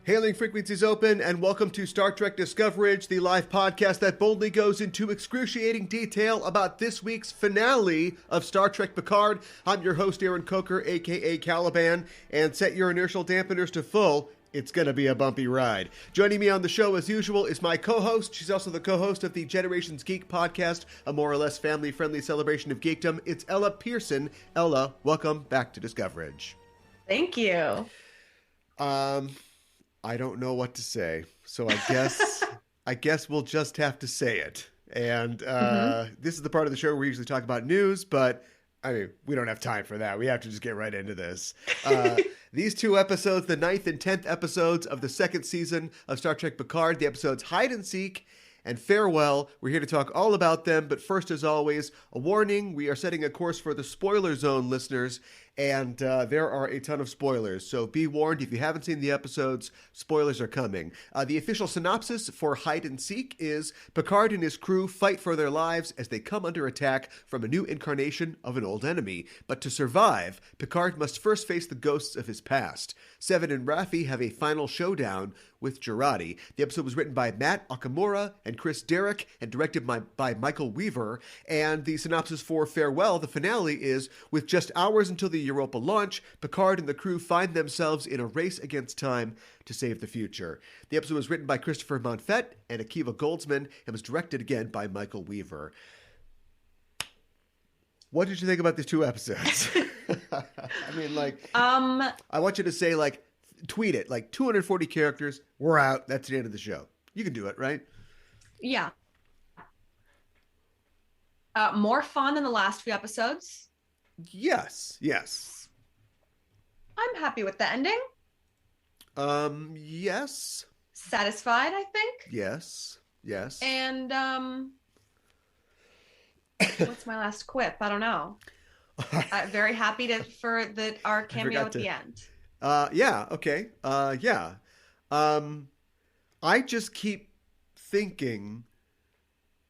Hailing frequencies open, and welcome to Star Trek Discoverage, the live podcast that boldly goes into excruciating detail about this week's finale of Star Trek Picard. I'm your host, Aaron Coker, aka Caliban, and set your inertial dampeners to full. It's going to be a bumpy ride. Joining me on the show, as usual, is my co-host. She's also the co-host of the Generations Geek podcast, a more or less family-friendly celebration of geekdom. It's Ella Pearson. Ella, welcome back to Discoverage. Thank you. I don't know what to say, so I guess we'll just have to say it. And This is the part of the show where we usually talk about news, but I mean, we don't have time for that. We have to just get right into this. These two episodes, the 9th and 10th episodes of the second season of Star Trek Picard, the episodes Hide and Seek and Farewell. We're here to talk all about them, but first, as always, a warning. We are setting a course for the spoiler zone listeners, and there are a ton of spoilers, so be warned. If you haven't seen the episodes, spoilers are coming. The official synopsis for Hide and Seek is Picard and his crew fight for their lives as they come under attack from a new incarnation of an old enemy. But to survive, Picard must first face the ghosts of his past. Seven and Raffi have a final showdown with Jurati. The episode was written by Matt Okamura and Chris Derrick and directed by Michael Weaver. And the synopsis for Farewell, the finale, is with just hours until the Europa launch, Picard and the crew find themselves in a race against time to save the future. The episode was written by Christopher Monfett and Akiva Goldsman and was directed again by Michael Weaver. What did you think about these two episodes? I mean, I want you to say, tweet it, 240 characters, we're out, that's the end of the show. You can do it, right? Yeah. More fun than the last few episodes. Yes. I'm happy with the ending. Yes. Satisfied, I think. Yes. And, what's my last quip? I don't know. Very happy for our cameo at the end. Yeah, okay. Yeah. I just keep thinking,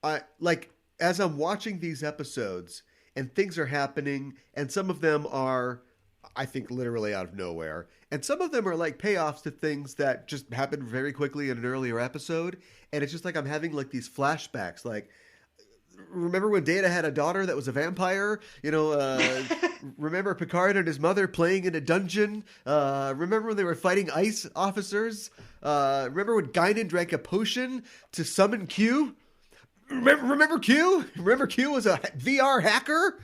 as I'm watching these episodes and things are happening, and some of them are, I think, literally out of nowhere, and some of them are payoffs to things that just happened very quickly in an earlier episode, and it's just I'm having these flashbacks, remember when Data had a daughter that was a vampire? Remember Picard and his mother playing in a dungeon? Remember when they were fighting ICE officers? Remember when Guinan drank a potion to summon Q? Remember Q? Remember Q was a VR hacker?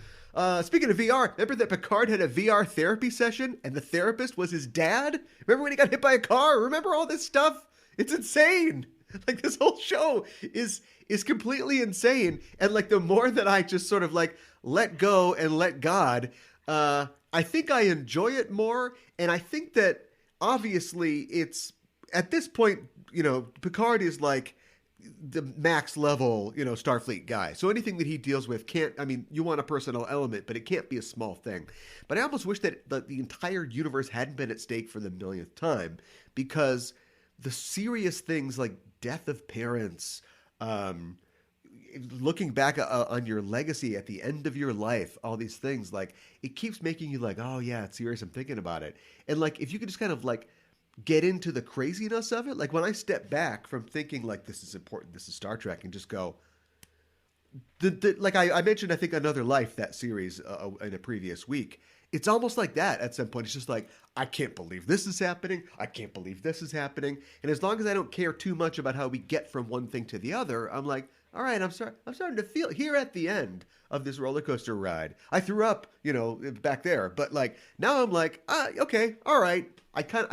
Speaking of VR, remember that Picard had a VR therapy session and the therapist was his dad? Remember when he got hit by a car? Remember all this stuff? It's insane. This whole show is completely insane. And the more that I just sort of let go and let God, I think I enjoy it more. And I think that obviously it's at this point, Picard is the max level, Starfleet guy. So anything that he deals with you want a personal element, but it can't be a small thing. But I almost wish that the entire universe hadn't been at stake for the millionth time, because the serious things like death of parents, looking back on your legacy at the end of your life, all these things, it keeps making you oh yeah, it's serious, I'm thinking about it. And if you could just kind of get into the craziness of it, when I step back from thinking this is important, this is Star Trek, and just go, I mentioned, I think, Another Life, that series in a previous week. It's almost like that at some point. It's just I can't believe this is happening. I can't believe this is happening. And as long as I don't care too much about how we get from one thing to the other, I'm all right, I'm starting to feel here at the end of this roller coaster ride. I threw up, back there, but now I'm okay, all right.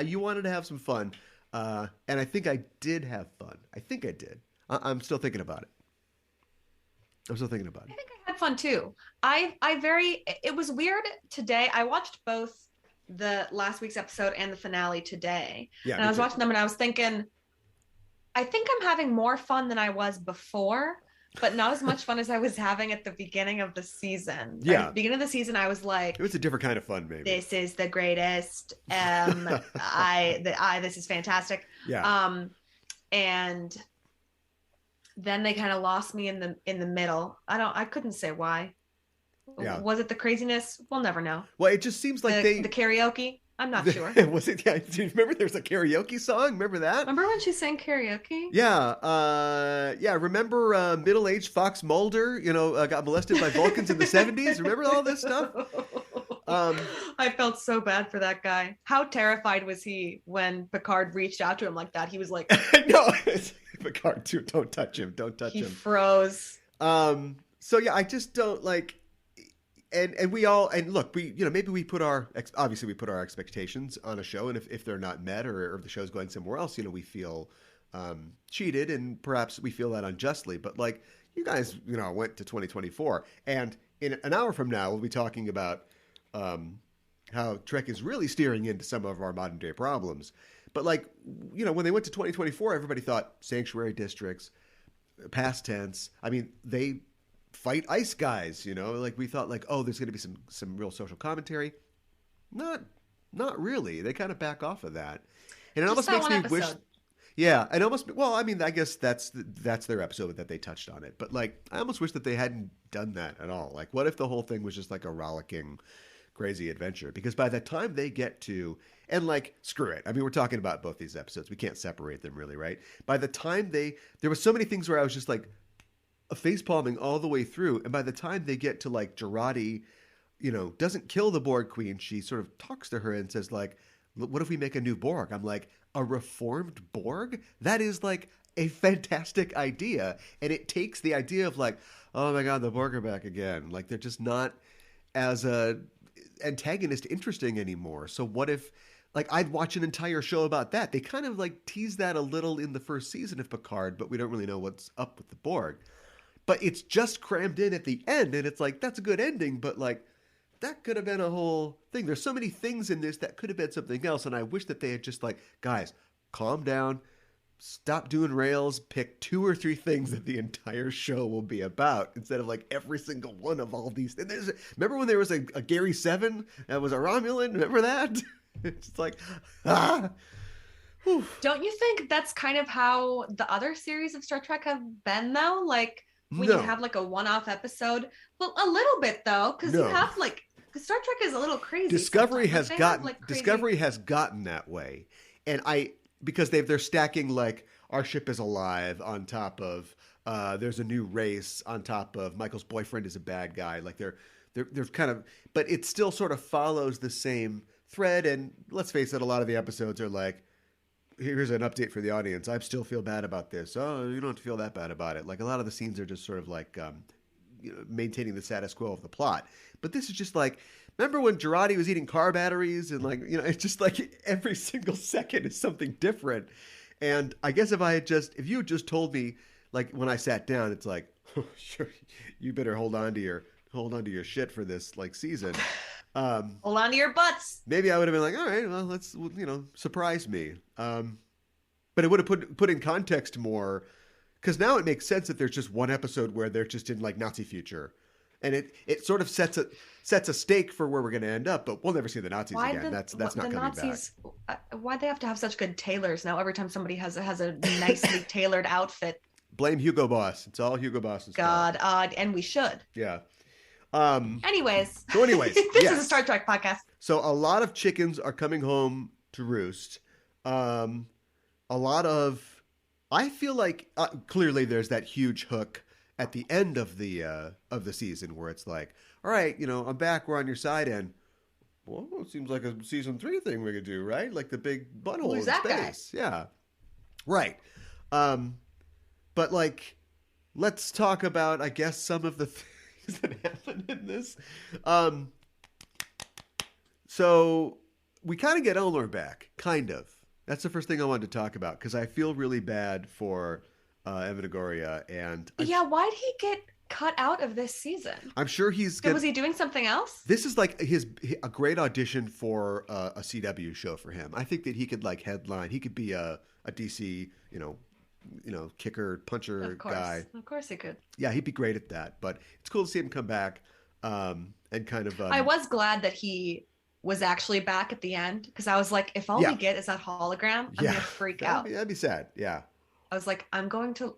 You wanted to have some fun, and I think I did have fun. I think I did. I'm still thinking about it. I think I had fun too. It was weird today. I watched both the last week's episode and the finale today. Yeah, and I was watching them and I was thinking, I think I'm having more fun than I was before, but not as much fun as I was having at the beginning of the season. Yeah. At the beginning of the season, I was it was a different kind of fun, maybe. This is the greatest. This is fantastic. Yeah. And then they kind of lost me in the middle. I couldn't say why. Yeah. Was it the craziness? We'll never know. Well, it just seems like the karaoke. I'm not sure. Was it? Yeah. Do you remember there was a karaoke song? Remember that? Remember when she sang karaoke? Yeah. Yeah. Remember middle-aged Fox Mulder? Got molested by Vulcans in the 70s. Remember all this stuff? I felt so bad for that guy. How terrified was he when Picard reached out to him like that? He was like, "No, Picard, too. Don't touch him. Don't touch him." He froze. So yeah, I just don't like. And we all, and look, maybe we put obviously we put our expectations on a show, and if they're not met, or if the show's going somewhere else, we feel cheated, and perhaps we feel that unjustly. But like, you guys, went to 2024, and in an hour from now, we'll be talking about how Trek is really steering into some of our modern day problems. But like, when they went to 2024, everybody thought sanctuary districts, past tense. I mean, they fight ice guys, like we thought like, oh, there's going to be some real social commentary. Not really. They kind of back off of that. And it almost makes me wish. Yeah. And almost, well, I mean, I guess that's their episode that they touched on it. But like, I almost wish that they hadn't done that at all. Like, what if the whole thing was just like a rollicking, crazy adventure? Because by the time they get to, and like, screw it. I mean, we're talking about both these episodes. We can't separate them really, right? By the time there were so many things where I was just like, face palming all the way through, and by the time they get to like Jurati, doesn't kill the Borg queen, she sort of talks to her and says like, what if we make a new Borg? I'm like, a reformed Borg? That is like a fantastic idea. And it takes the idea of like, oh my god, the Borg are back again. Like, they're just not as a antagonist interesting anymore. So what if, like, I'd watch an entire show about that. They kind of like tease that a little in the first season of Picard, but we don't really know what's up with the Borg. But it's just crammed in at the end, and it's like, that's a good ending, but like, that could have been a whole thing. There's so many things in this that could have been something else, and I wish that they had just like, guys, calm down, stop doing rails, pick 2 or 3 things that the entire show will be about, instead of like every single one of all these. And remember when there was a Gary 7 that was a Romulan? Remember that? It's like, ah. Whew. Don't you think that's kind of how the other series of Star Trek have been, though? Like, when you have like a one-off episode, well, a little bit though, because you have like, Star Trek is a little crazy. Discovery has gotten that way, and because they're stacking like, our ship is alive on top of there's a new race on top of Michael's boyfriend is a bad guy. Like they're kind of, but it still sort of follows the same thread. And let's face it, a lot of the episodes are like, here's an update for the audience. I still feel bad about this. Oh, you don't have to feel that bad about it. Like, a lot of the scenes are just sort of like maintaining the status quo of the plot. But this is just like, remember when Jurati was eating car batteries? And like, it's just like every single second is something different. And I guess if you had just told me, like, when I sat down, it's like, oh, sure, you better hold on to your shit for this like season. Hold on to your butts. Maybe I would have been like, all right, well, let's, surprise me. But it would have put in context more, because now it makes sense that there's just one episode where they're just in like Nazi future, and it sort of sets a stake for where we're going to end up. But we'll never see the Nazis again. That's not coming Nazis, back. Why'd they have to have such good tailors now? Every time somebody has a nicely tailored outfit, blame Hugo Boss. It's all Hugo Boss's fault. And we should. Yeah. Anyways, this is a Star Trek podcast. So a lot of chickens are coming home to roost. A lot of, I feel like clearly there's that huge hook at the end of the season where it's like, all right, I'm back. We're on your side, and well, it seems like a season 3 thing we could do, right? Like the big butthole in space. Guy? Yeah, right. But like, let's talk about, I guess, some of the that happen in this. So we kind of get Elnor back, kind of. That's the first thing I wanted to talk about, because I feel really bad for Evanagoria. And why'd he get cut out of this season? I'm sure was he doing something else? This is like a great audition for a CW show for him. I think that he could like headline. He could be a DC, kicker, puncher guy. Of course he could. Yeah, he'd be great at that. But it's cool to see him come back and kind of... I was glad that he was actually back at the end, because I was like, if all we get is that hologram, I'm going to freak out. That'd be sad, yeah. I was like, I'm going to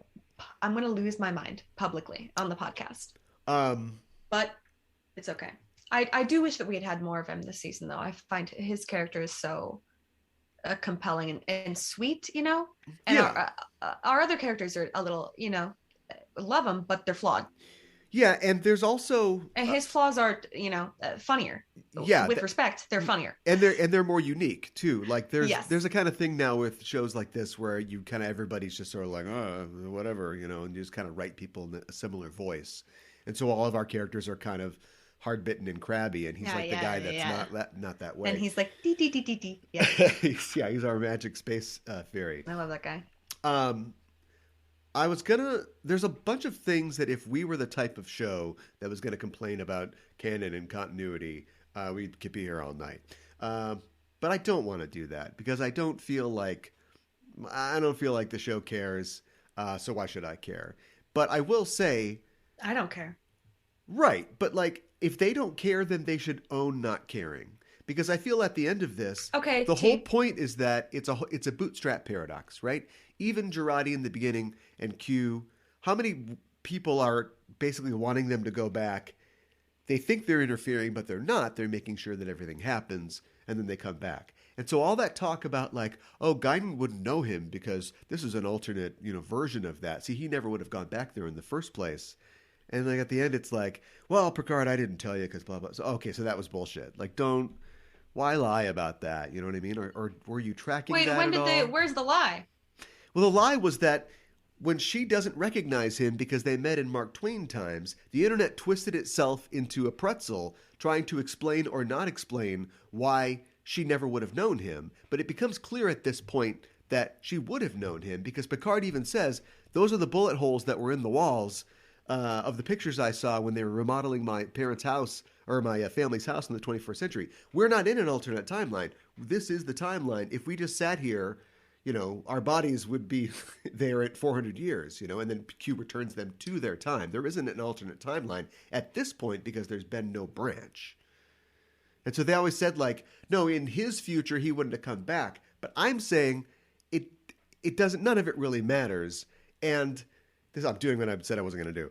lose my mind publicly on the podcast. But it's okay. I do wish that we had had more of him this season, though. I find his character is so compelling and sweet, you know. And our other characters are a little, you know, love them, but they're flawed. Yeah, and there's also and his flaws are, you know, funnier. Yeah, with respect, they're funnier, and they're more unique too. Like Yes. there's a kind of thing now with shows like this where you kind of everybody's just sort of like, oh, whatever, you know, and you just kind of write people in a similar voice, and so all of our characters are kind of hard bitten and crabby, and he's the guy that's not that way. And he's like dee dee dee dee dee. Yeah, he's our magic space fairy. I love that guy. There's a bunch of things that if we were the type of show that was gonna complain about canon and continuity, we could be here all night. But I don't want to do that because I don't feel like the show cares. So why should I care? But I will say, I don't care. Right, but like if they don't care, then they should own not caring. Because I feel at the end of this, the whole point is that it's a bootstrap paradox, right? Even Jurati in the beginning and Q, how many people are basically wanting them to go back? They think they're interfering, but they're not. They're making sure that everything happens, and then they come back. And so all that talk about like, oh, Guinan wouldn't know him because this is an alternate, you know, version of that. See, he never would have gone back there in the first place. And like at the end, it's like, well, Picard, I didn't tell you because blah, blah. So, okay, so that was bullshit. Like, why lie about that? You know what I mean? Or were you tracking that at all? Where's the lie? Well, the lie was that when she doesn't recognize him because they met in Mark Twain times, the internet twisted itself into a pretzel trying to explain or not explain why she never would have known him. But it becomes clear at this point that she would have known him because Picard even says, those are the bullet holes that were in the walls of the pictures I saw when they were remodeling my parents' house or my family's house in the 21st century. We're not in an alternate timeline. This is the timeline. If we just sat here, you know, our bodies would be there at 400 years, you know, and then Q returns them to their time. There isn't an alternate timeline at this point because there's been no branch. And so they always said like, no, in his future, he wouldn't have come back. But I'm saying it doesn't, none of it really matters. And this, I'm doing what I said I wasn't going to do.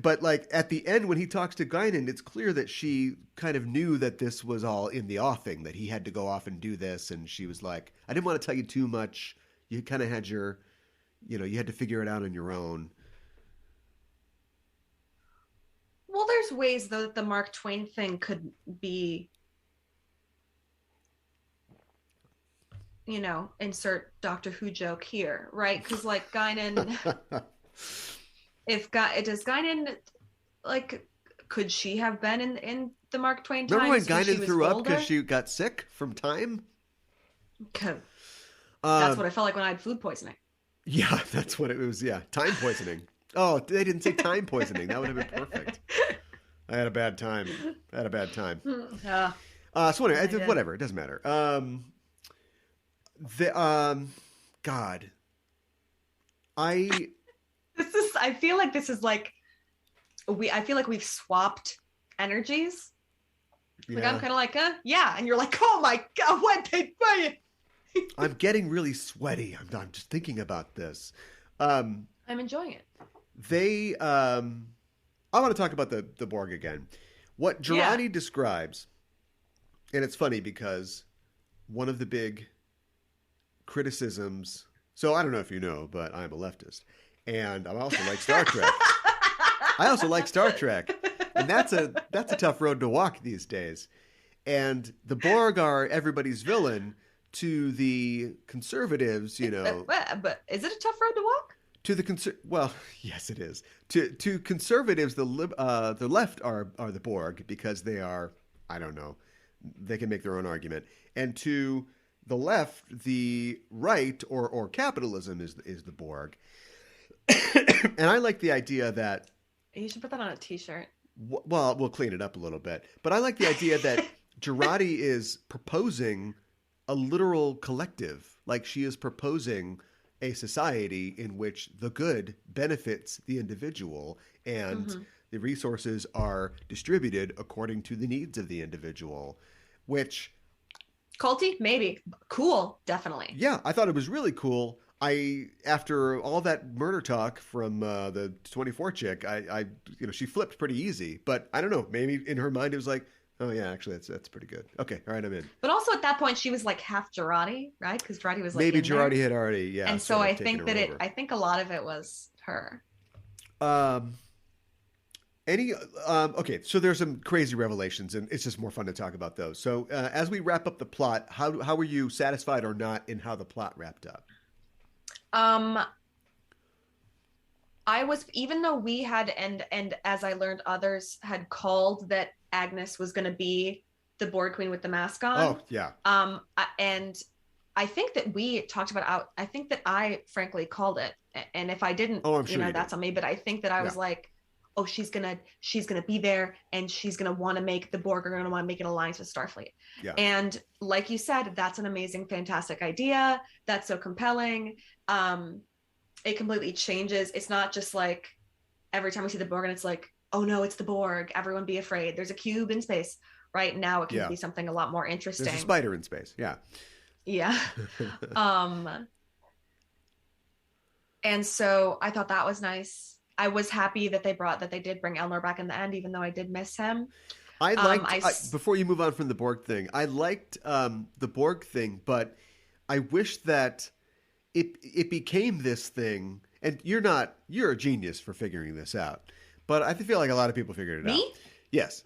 But like at the end, when he talks to Guinan, it's clear that she kind of knew that this was all in the offing, that he had to go off and do this. And she was like, I didn't want to tell you too much. You kind of had you had to figure it out on your own. Well, there's ways though that the Mark Twain thing could be, you know, insert Doctor Who joke here, right? Because like Guinan... does Guinan, like, could she have been in the Mark Twain times? Remember when Guinan threw up because she got sick from time? That's what I felt like when I had food poisoning. Yeah, that's what it was. Yeah, time poisoning. Oh, they didn't say time poisoning. That would have been perfect. I had a bad time. So anyway, whatever. It doesn't matter. God. I feel like this is like I feel like we've swapped energies. Like I'm kind of like, yeah, and you're like, oh my god, what? I'm getting really sweaty. I'm just thinking about this. I'm enjoying it. I want to talk about the Borg again. What Jurati describes, and it's funny because one of the big criticisms. So I don't know if you know, but I'm a leftist. And I also like Star Trek. And that's a tough road to walk these days. And the Borg are everybody's villain to the conservatives, you know. But is it a tough road to walk? To the well, yes, it is. To conservatives, the left are the Borg because they are, I don't know, they can make their own argument. And to the left, the right or capitalism is the Borg. And I like the idea that... You should put that on a t-shirt. Well, we'll clean it up a little bit. But I like the idea that Jurati is proposing a literal collective. Like she is proposing a society in which the good benefits the individual and the resources are distributed according to the needs of the individual, which... Culty? Maybe. Cool. Definitely. Yeah, I thought it was really cool. After all that murder talk from the 24 chick, she flipped pretty easy. But I don't know, maybe in her mind it was like, Oh yeah, actually that's pretty good. Okay, all right, I'm in. But also at that point she was like half Girardi, right? Because Girardi was like maybe in Girardi there. had already And so I think that over. I think a lot of it was her. Okay, so there's some crazy revelations, and it's just more fun to talk about those. So as we wrap up the plot, how were you satisfied or not in how the plot wrapped up? I was, even though we had, and as I learned, others had called that Agnes was going to be the Borg Queen with the mask on. Oh yeah. And I think that we talked about. I think that I frankly called it, and if I didn't, I'm sure that's on me. But I think that I was like, oh, she's gonna be there, and she's gonna want to make the Borg are gonna want to make an alliance with Starfleet. Yeah. And like you said, that's an amazing, fantastic idea. That's so compelling. It completely changes. It's not just like every time we see the Borg and it's like, oh no, it's the Borg. Everyone be afraid. There's a cube in space. Right now, it can be something a lot more interesting. There's a spider in space. Yeah. Yeah. And so I thought that was nice. I was happy that they did bring Elnor back in the end, even though I did miss him. I liked, before you move on from the Borg thing, I liked the Borg thing, but I wish that it became this thing, and you're a genius for figuring this out, but I feel like a lot of people figured it out. Me? Yes.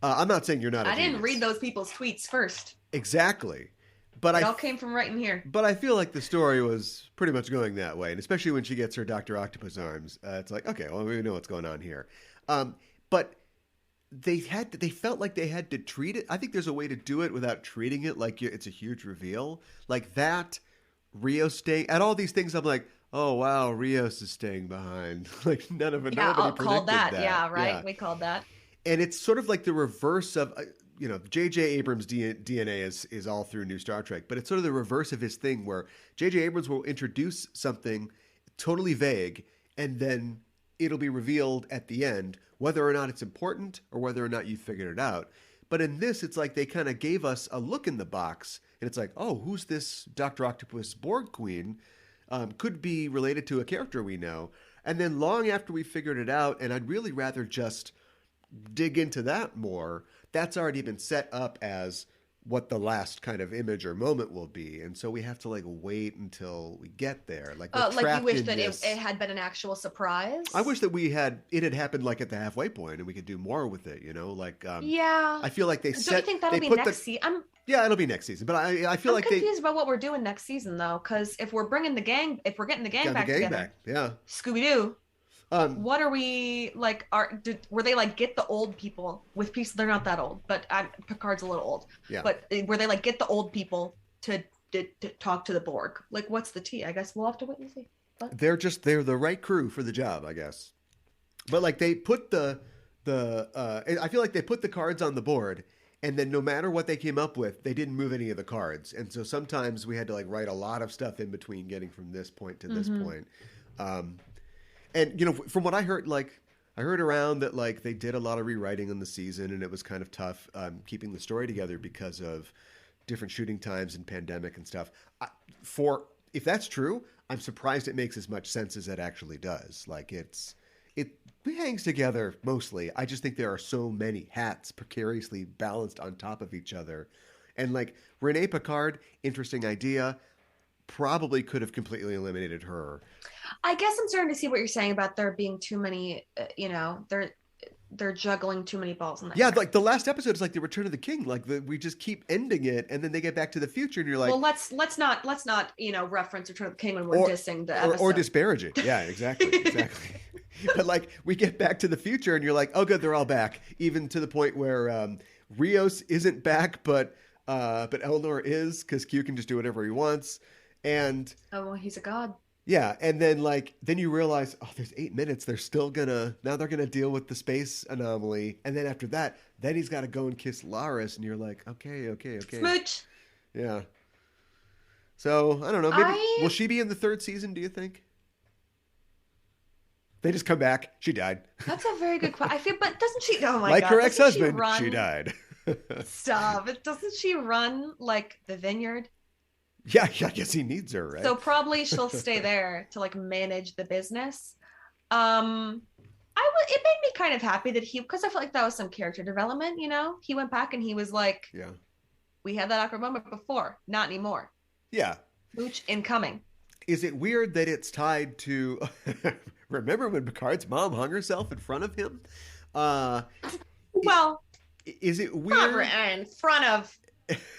I'm not saying you're not a genius. I didn't read those people's tweets first. Exactly. But it all came from right in here. But I feel like the story was pretty much going that way, and especially when she gets her Dr. Octopus arms, it's like, okay, well, we know what's going on here. But they felt like they had to treat it. I think there's a way to do it without treating it like it's a huge reveal. Like that, Rios staying at all these things. I'm like, oh wow, Rios is staying behind. Like none of it. Yeah, nobody called that. that. Yeah, right. Yeah. We called that. And it's sort of like the reverse of. J.J. Abrams' DNA is all through New Star Trek, but it's sort of the reverse of his thing where J.J. Abrams will introduce something totally vague, and then it'll be revealed at the end whether or not it's important or whether or not you figured it out. But in this, it's like they kind of gave us a look in the box, and it's like, oh, who's this Dr. Octopus Borg Queen? Could be related to a character we know. And then long after we figured it out, and I'd really rather just dig into that more, that's already been set up as what the last kind of image or moment will be, and so we have to like wait until we get there. Like you wish that it had been an actual surprise. I wish that it had happened like at the halfway point, and we could do more with it. Yeah. I feel like they. Don't you think that'll be next season? Yeah, it'll be next season, but I feel like confused about what we're doing next season though, because if we're getting the gang back together, yeah, Scooby Doo. What are we like? Were they like get the old people with peace? They're not that old, but Picard's a little old. Yeah. But were they like get the old people to talk to the Borg? Like, what's the tea? I guess we'll have to wait and see. But they're the right crew for the job, I guess. But like they put I feel like they put the cards on the board, and then no matter what they came up with, they didn't move any of the cards, and so sometimes we had to like write a lot of stuff in between getting from this point to this point. And from what I heard, I heard around that like they did a lot of rewriting on the season, and it was kind of tough keeping the story together because of different shooting times and pandemic and stuff. If that's true, I'm surprised it makes as much sense as it actually does. Like it hangs together mostly. I just think there are so many hats precariously balanced on top of each other, and like Renee Picard, interesting idea. Probably could have completely eliminated her. I guess I'm starting to see what you're saying about there being too many, they're juggling too many balls in the air. Like the last episode is like the Return of the King. Like we just keep ending it, and then they get back to the future, and you're like, well, let's not reference Return of the King when we're dissing the episode or disparage it. Yeah, exactly. But like we get back to the future, and you're like, oh, good, they're all back, even to the point where Rios isn't back, but Elnor is, because Q can just do whatever he wants. And he's a god. Yeah, and then you realize, oh, there's 8 minutes. They're gonna deal with the space anomaly, and then after that, then he's got to go and kiss Laris, and you're like, okay. Smooch. Yeah. So I don't know. Maybe will she be in the third season? Do you think? They just come back. She died. That's a very good question. I feel, but doesn't she? Oh my god! Like her ex-husband, she died. Stop! Doesn't she run like the vineyard? Yeah, I guess he needs her, right? So probably she'll stay there to like manage the business. I it made me kind of happy that because I felt like that was some character development, he went back and he was like, yeah, we had that awkward moment before, not anymore. yeah. Mooch incoming. Is it weird that it's tied to? Remember when Picard's mom hung herself in front of him? Well, is it weird?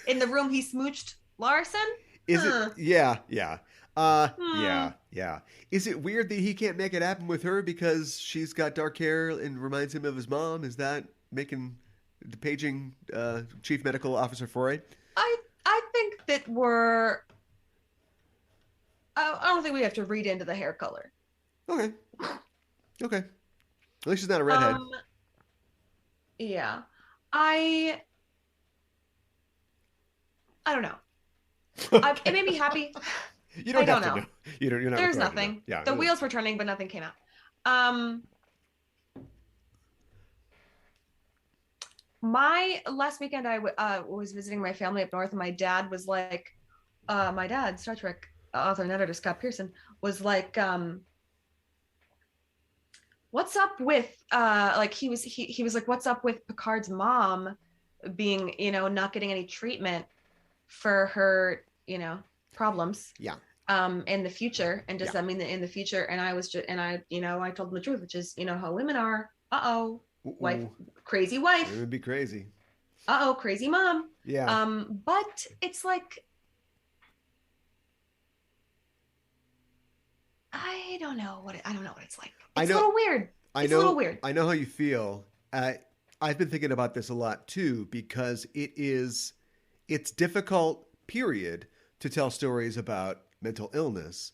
In the room he smooched Larson? Is it? Yeah, yeah. Yeah. Is it weird that he can't make it happen with her because she's got dark hair and reminds him of his mom? Is that making the paging Chief Medical Officer Foray? I think that I don't think we have to read into the hair color. Okay. At least she's not a redhead. Yeah. I don't know. Okay. It made me happy. You don't have to know. You're not. There's nothing. Yeah, the wheels were turning, but nothing came out. My last weekend, I was visiting my family up north, and my dad was like, Star Trek author and editor Scott Pearson, was like, what's up with he was like, what's up with Picard's mom being, not getting any treatment for her, problems. Yeah. In the future, and does that mean that in the future? And I was just, and I told him the truth, which is, how women are. Wife, crazy wife. It would be crazy. Crazy mom. Yeah. But it's like, I don't know what it's like. It's a little weird. A little weird. I know how you feel. I've been thinking about this a lot too, because it's difficult, period, to tell stories about mental illness.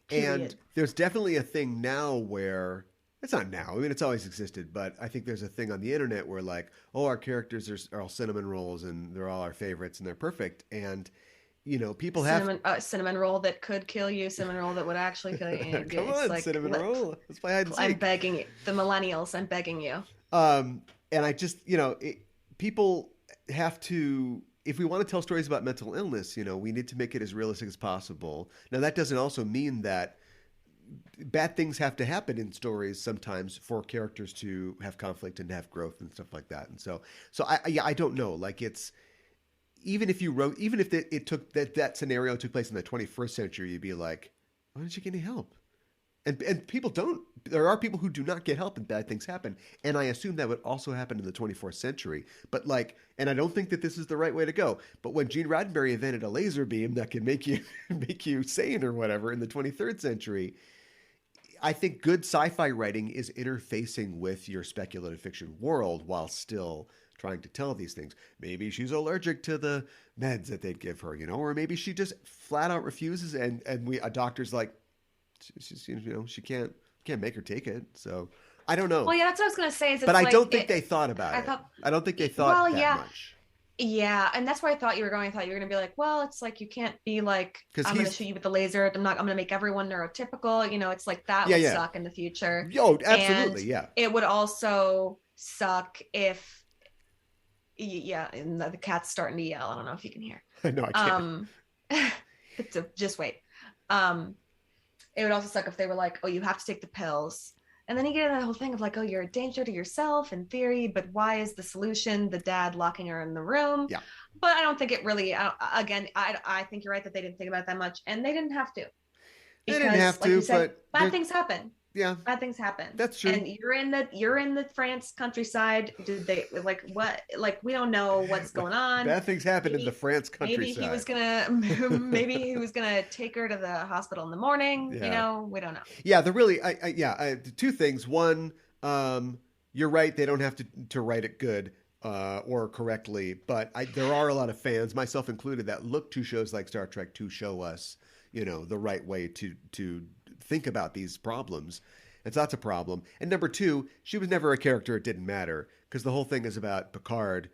Period. And there's definitely a thing now where, it's not now, I mean, it's always existed, but I think there's a thing on the internet where like, our characters are all cinnamon rolls and they're all our favorites and they're perfect. And, people have... cinnamon roll that could kill you, cinnamon roll that would actually kill you. Come on, like, cinnamon roll. Let's play hide and seek. I'm begging you. The millennials, I'm begging you. And I just, people have to... If we want to tell stories about mental illness, we need to make it as realistic as possible. Now, that doesn't also mean that bad things have to happen in stories sometimes for characters to have conflict and to have growth and stuff like that. And so I don't know. Like, it's, even if it took that scenario took place in the 21st century, you'd be like, why didn't you get any help? And people don't. There are people who do not get help and bad things happen. And I assume that would also happen in the 24th century. But and I don't think that this is the right way to go. But when Gene Roddenberry invented a laser beam that can make you sane or whatever in the 23rd century, I think good sci-fi writing is interfacing with your speculative fiction world while still trying to tell these things. Maybe she's allergic to the meds that they'd give her, or maybe she just flat out refuses and a doctor's like, she's, she can't make her take it. So I don't know. Well, yeah, that's what I was going to say. But I don't think they thought about it. I don't think they thought that much. Yeah, and that's where I thought you were going. I thought you were going to be like, well, it's like you can't be like, I'm going to shoot you with the laser. I'm going to make everyone neurotypical. It's like that would suck in the future. Oh, absolutely, and yeah. It would also suck if, and the cat's starting to yell. I don't know if you can hear. No, I can't. Just wait. It would also suck if they were like, oh, you have to take the pills. And then you get that whole thing of like, oh, you're a danger to yourself in theory, but why is the solution the dad locking her in the room? Yeah. But I don't think it really, again, I think you're right that they didn't think about it that much, and they didn't have to. Because, they didn't have to, but bad things happen. Yeah. Bad things happen. That's true. And you're in the France countryside. Did they what? Like, we don't know what's going on. Bad things happen in the France countryside. Maybe he was gonna take her to the hospital in the morning. Yeah. We don't know. Yeah, two things. One, you're right. They don't have to write it good or correctly, but there are a lot of fans, myself included, that look to shows like Star Trek to show us, the right way to think about these problems. And so that's a problem. And number two, she was never a character. It didn't matter, because the whole thing is about Picard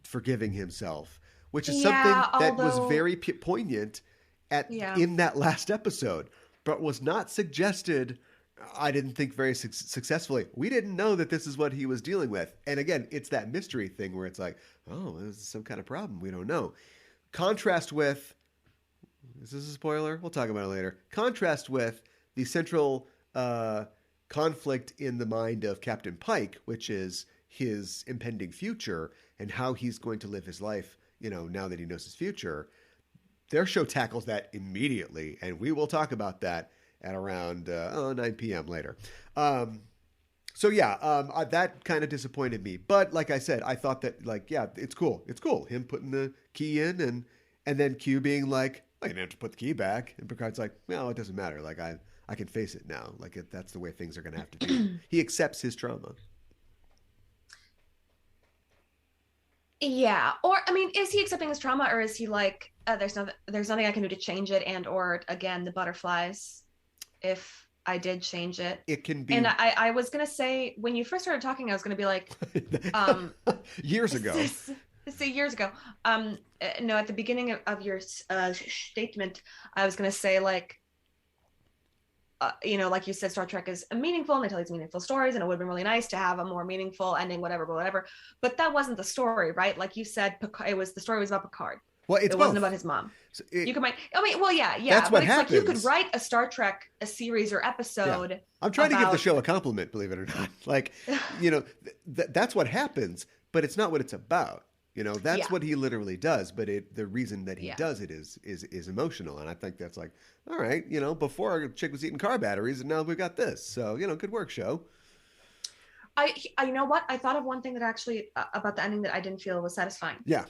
forgiving himself, which is something that was very poignant in that last episode, but was not suggested, I didn't think, very successfully. We didn't know that this is what he was dealing with. And again, it's that mystery thing where it's like, oh, this is some kind of problem. We don't know. Contrast with, is this a spoiler? We'll talk about it later. Contrast with the central conflict in the mind of Captain Pike, which is his impending future and how he's going to live his life, now that he knows his future. Their show tackles that immediately, and we will talk about that at around 9 p.m. later. That kind of disappointed me. But like I said, I thought that, it's cool. It's cool. Him putting the key in and then Q being like, I didn't have to put the key back. And Picard's like, well, it doesn't matter. Like, I can face it now. Like, that's the way things are going to have to be. He accepts his trauma. Yeah. Or, I mean, is he accepting his trauma, or is he like, there's nothing I can do to change it, and or again, the butterflies, if I did change it. It can be. And I was going to say, when you first started talking, I was going to be like, years ago. Say years ago. No, at the beginning of your statement, I was going to say, like, like you said, Star Trek is meaningful and they tell these meaningful stories, and it would have been really nice to have a more meaningful ending, whatever. But that wasn't the story, right? Like you said, the story was about Picard. Well, it wasn't about his mom. So you could write. I mean, well, yeah. That's what it's happens. like you could write a Star Trek, a series or episode. Yeah. I'm trying to give the show a compliment, believe it or not. Like, that's what happens, but it's not what it's about. That's what he literally does. But the reason that he does it is emotional, and I think that's like, all right, before a chick was eating car batteries, and now we've got this. So good work, show. You know what? I thought of one thing that actually about the ending that I didn't feel was satisfying. Yeah.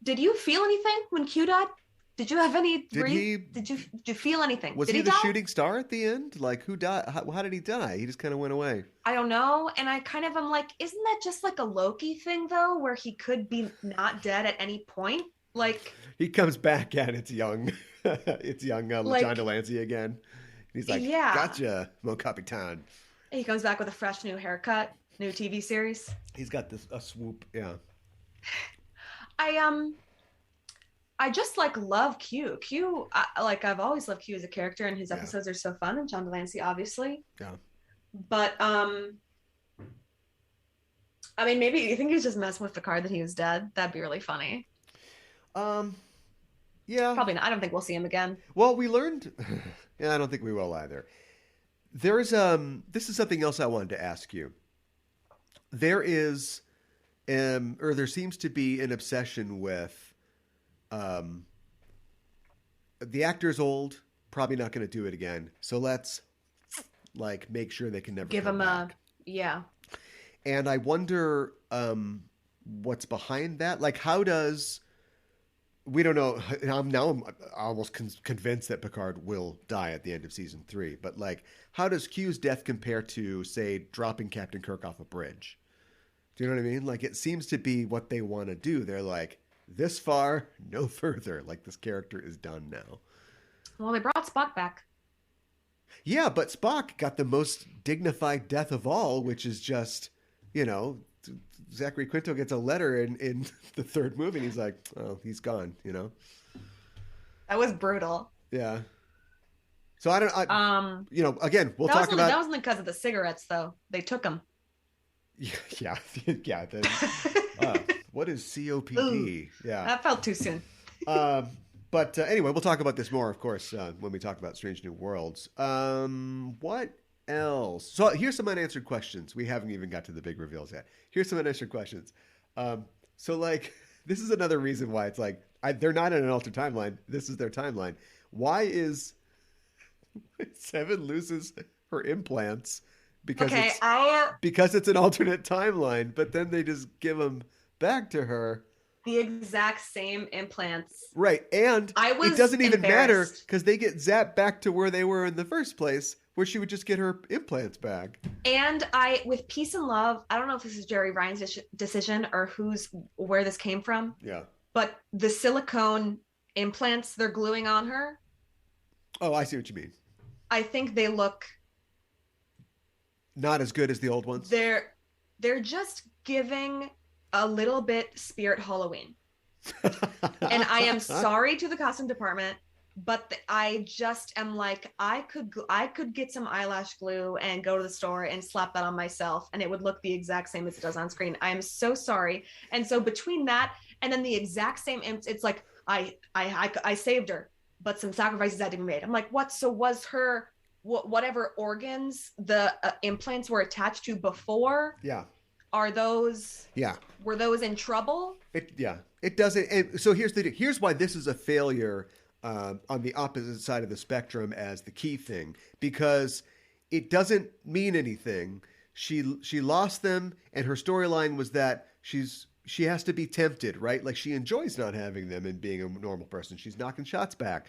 Did you feel anything when Q died? Did you have any? Did you feel anything? Was he the shooting star at the end? Like, who died? How did he die? He just kind of went away. I don't know, and I kind of am like, isn't that just like a Loki thing though, where he could be not dead at any point? Like, he comes back and it's young, LaJohn Delancey again. He's like, gotcha, Mon Capitan. He comes back with a fresh new haircut, new TV series. He's got a swoop, yeah. I just love Q. I've always loved Q as a character, and his episodes are so fun. And John Delancey, obviously. Yeah. But I mean, maybe you think he was just messing with Picard that he was dead. That'd be really funny. Yeah. Probably not. I don't think we'll see him again. Well, we learned. Yeah, I don't think we will either. There's this is something else I wanted to ask you. There is, or there seems to be an obsession with. The actor's old, probably not going to do it again. So let's make sure they can never give him back. Yeah. And I wonder what's behind that. Like, how does we don't know. I'm almost convinced that Picard will die at the end of season 3. But how does Q's death compare to, say, dropping Captain Kirk off a bridge? Do you know what I mean? It seems to be what they want to do. They're like, this far, no further. This character is done now. Well, they brought Spock back. Yeah, but Spock got the most dignified death of all, which is just, Zachary Quinto gets a letter in the 3rd movie, and he's like, oh, he's gone, That was brutal. Yeah. So again, we'll talk about... That wasn't because of the cigarettes, though. They took them. Yeah. Then, what is COPD? Ooh, yeah. That felt too soon. But anyway, we'll talk about this more, of course, when we talk about Strange New Worlds. What else? So here's some unanswered questions. We haven't even got to the big reveals yet. Here's some unanswered questions. This is another reason why it's they're not in an altered timeline. This is their timeline. Why is Seven loses her implants? Because it's an alternate timeline, but then they just give them back to her. The exact same implants. Right. And it doesn't even matter because they get zapped back to where they were in the first place, where she would just get her implants back. And with Peace and Love, I don't know if this is Jerry Ryan's decision or where this came from. Yeah. But the silicone implants they're gluing on her. Oh, I see what you mean. I think they look not as good as the old ones. They're just giving a little bit Spirit Halloween. And I am sorry to the costume department, but I just am like, I could get some eyelash glue and go to the store and slap that on myself, and it would look the exact same as it does on screen. I am so sorry. And so between that and then the exact same, it's like I saved her, but some sacrifices had to be made. I'm like, what? So was whatever organs the implants were attached to before. Yeah. Are those? Yeah. Were those in trouble? It doesn't. And so here's why this is a failure on the opposite side of the spectrum as the key thing, because it doesn't mean anything. She lost them, and her storyline was that she has to be tempted, right? Like, she enjoys not having them and being a normal person. She's knocking shots back,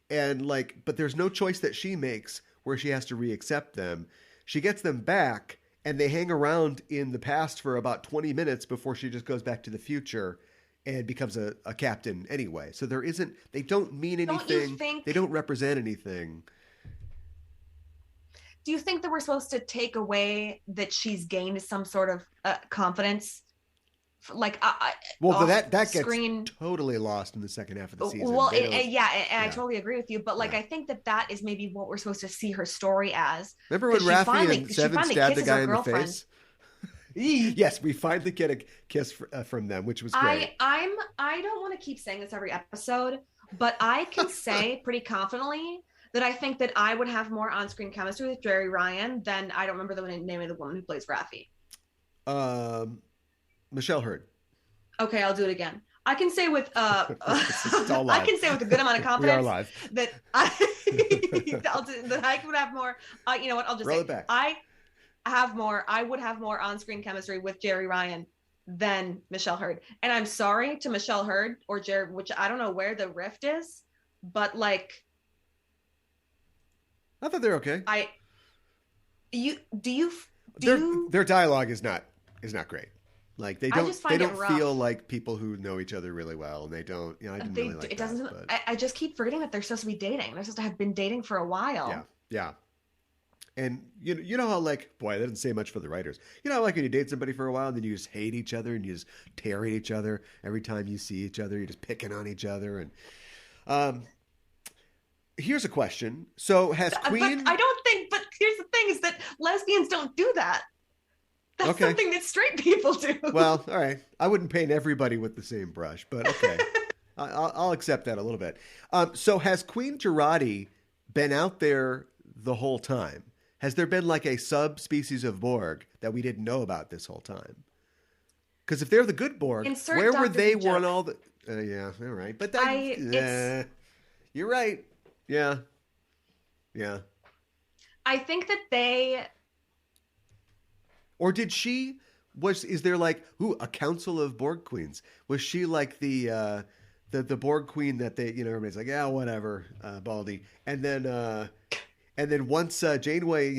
and like, but there's no choice that she makes where she has to reaccept them. She gets them back, and they hang around in the past for about 20 minutes before she just goes back to the future and becomes a captain anyway. So they don't mean anything. They don't represent anything. Do you think that we're supposed to take away that she's gained some sort of confidence? Like, that gets totally lost in the second half of the season. Well, I totally agree with you. But like, I think that is maybe what we're supposed to see her story as. Remember when Raffi and Seven stabbed the guy in the face? Yes, we finally get a kiss from them, which was great. I don't want to keep saying this every episode, but I can say pretty confidently that I think that I would have more on-screen chemistry with Jerry Ryan than, I don't remember the name of the woman who plays Raffi. Michelle Hurd. Okay, I'll do it again. I can say with I can say with a good amount of confidence we are live. That I would have more. You know what? I'll just roll say it back. I would have more on-screen chemistry with Jerry Ryan than Michelle Hurd. And I'm sorry to Michelle Hurd or Jerry, which I don't know where the rift is, but like, I thought they're okay. Their dialogue is not great. Like, they don't feel like people who know each other really well, and they don't. You know, I didn't really like that. I just keep forgetting that they're supposed to be dating. They're supposed to have been dating for a while. Yeah. And you know how, like, boy, that doesn't say much for the writers. You know, like, when you date somebody for a while, and then you just hate each other and you just tear at each other every time you see each other. You're just picking on each other. And here's a question: so has Queen? But here's the thing: is that lesbians don't do that. That's something that straight people do. Well, all right. I wouldn't paint everybody with the same brush, but okay. I'll accept that a little bit. So has Queen Jurati been out there the whole time? Has there been like a subspecies of Borg that we didn't know about this whole time? Because if they're the good Borg, where were they when all the... yeah, all right. But you're right. Yeah. I think that they... Or did she... Is there like a council of Borg queens? Was she like the Borg queen that they, everybody's like, yeah, whatever, Baldy. And then once Janeway,